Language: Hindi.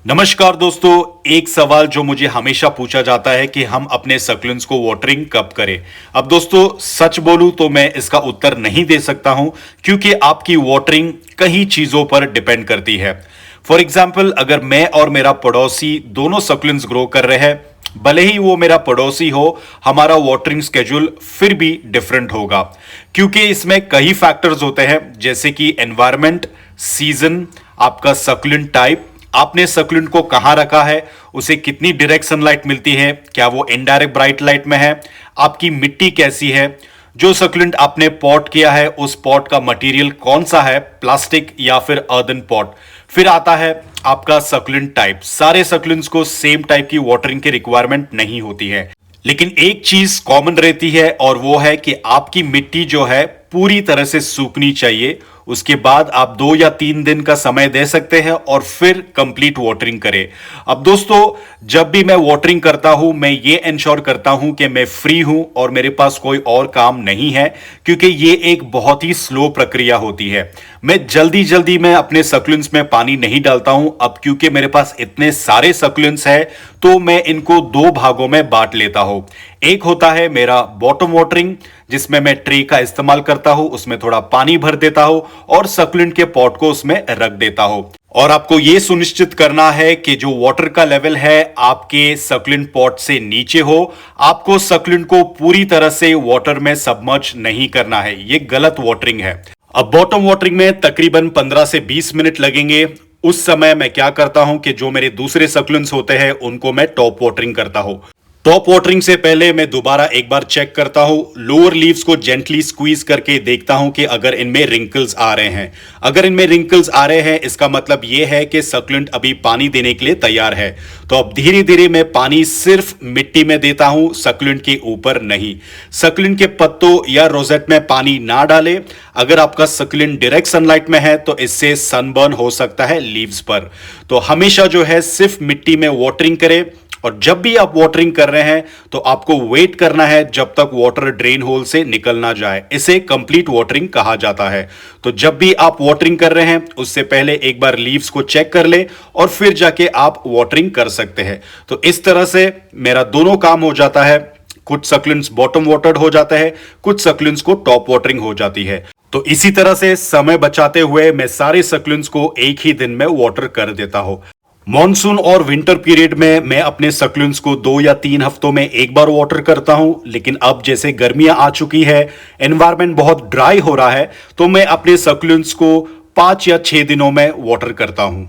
नमस्कार दोस्तों। एक सवाल जो मुझे हमेशा पूछा जाता है कि हम अपने सक्लेंट्स को वाटरिंग कब करें। अब दोस्तों सच बोलूं तो मैं इसका उत्तर नहीं दे सकता हूं, क्योंकि आपकी वाटरिंग कई चीजों पर डिपेंड करती है। फॉर एग्जाम्पल, अगर मैं और मेरा पड़ोसी दोनों सक्लेंट्स ग्रो कर रहे हैं, भले ही वो मेरा पड़ोसी हो, हमारा वाटरिंग स्केड्यूल फिर भी डिफरेंट होगा, क्योंकि इसमें कई फैक्टर्स होते हैं, जैसे कि एनवायरमेंट, सीजन, आपका सक्लेंट टाइप, आपने सक्लेंट को कहां रखा है, उसे कितनी डायरेक्ट सनलाइट मिलती है, क्या वो इनडायरेक्ट ब्राइट लाइट में है, आपकी मिट्टी कैसी है, जो सक्लेंट आपने पॉट किया है उस पॉट का मटेरियल कौन सा है, प्लास्टिक या फिर अर्दन पॉट। फिर आता है आपका सक्लेंट टाइप। सारे सक्लेंट्स को सेम टाइप की वाटरिंग की रिक्वायरमेंट नहीं होती है, लेकिन एक चीज कॉमन रहती है और वो है कि आपकी मिट्टी जो है पूरी तरह से सूखनी चाहिए। उसके बाद आप 2 या 3 दिन का समय दे सकते हैं और फिर कंप्लीट वाटरिंग करें। अब दोस्तों, जब भी मैं वाटरिंग करता हूं, मैं ये इंश्योर करता हूं कि मैं फ्री हूं और मेरे पास कोई और काम नहीं है, क्योंकि ये एक बहुत ही स्लो प्रक्रिया होती है। मैं जल्दी जल्दी में अपने सक्लेंट्स में पानी नहीं डालता हूं। अब क्योंकि मेरे पास इतने सारे सक्लेंट्स हैं, तो मैं इनको 2 भागों में बांट लेता हूं। एक होता है मेरा बॉटम वाटरिंग, जिसमें मैं ट्रे का इस्तेमाल करता हूं, उसमें थोड़ा पानी भर देता हूं और सक्लेंट के पॉट को उसमें रख देता हूं। और आपको यह सुनिश्चित करना है कि जो वाटर का लेवल है आपके सक्लेंट पॉट से नीचे हो। आपको सक्लेंट को पूरी तरह से वाटर में सबमर्ज नहीं करना है, यह गलत वाटरिंग है। अब बॉटम वाटरिंग में तकरीबन 15 से 20 मिनट लगेंगे। उस समय मैं क्या करता हूं कि जो मेरे दूसरे सक्लेंट्स होते हैं उनको मैं टॉप वाटरिंग करता हूं। टॉप वाटरिंग से पहले मैं दोबारा एक बार चेक करता हूं, लोअर लीव्स को जेंटली स्क्वीज करके देखता हूं कि अगर इनमें रिंकल्स आ रहे हैं। अगर इनमें रिंकल्स आ रहे हैं, इसका मतलब यह है कि सक्लेंट अभी पानी देने के लिए तैयार है। तो अब धीरे धीरे मैं पानी सिर्फ मिट्टी में देता हूं, सक्लेंट के ऊपर नहीं। सक्लेंट के पत्तों या रोजेट में पानी ना डालें। अगर आपका सक्लेंट डायरेक्ट सनलाइट में है तो इससे सनबर्न हो सकता है लीव्स पर। तो हमेशा जो है सिर्फ मिट्टी में वाटरिंग करें। और जब भी आप वाटरिंग कर रहे हैं तो आपको वेट करना है जब तक वाटर ड्रेन होल से निकल ना जाए। इसे कंप्लीट वाटरिंग कहा जाता है। तो जब भी आप वाटरिंग कर रहे हैं, उससे पहले एक बार लीव्स को चेक कर ले और फिर जाके आप वाटरिंग कर सकते हैं। तो इस तरह से मेरा दोनों काम हो जाता है। कुछ सक्लेंट्स बॉटम वाटर्ड हो जाता है, कुछ सक्लेंट्स को टॉप वाटरिंग हो जाती है। तो इसी तरह से समय बचाते हुए मैं सारे सक्लेंट्स को एक ही दिन में वाटर कर देता हूं। मॉनसून और विंटर पीरियड में मैं अपने सक्लेंट्स को 2 या 3 हफ्तों में एक बार वाटर करता हूं, लेकिन अब जैसे गर्मियां आ चुकी है, एनवायरनमेंट बहुत ड्राई हो रहा है, तो मैं अपने सक्लेंट्स को 5 या 6 दिनों में वाटर करता हूं।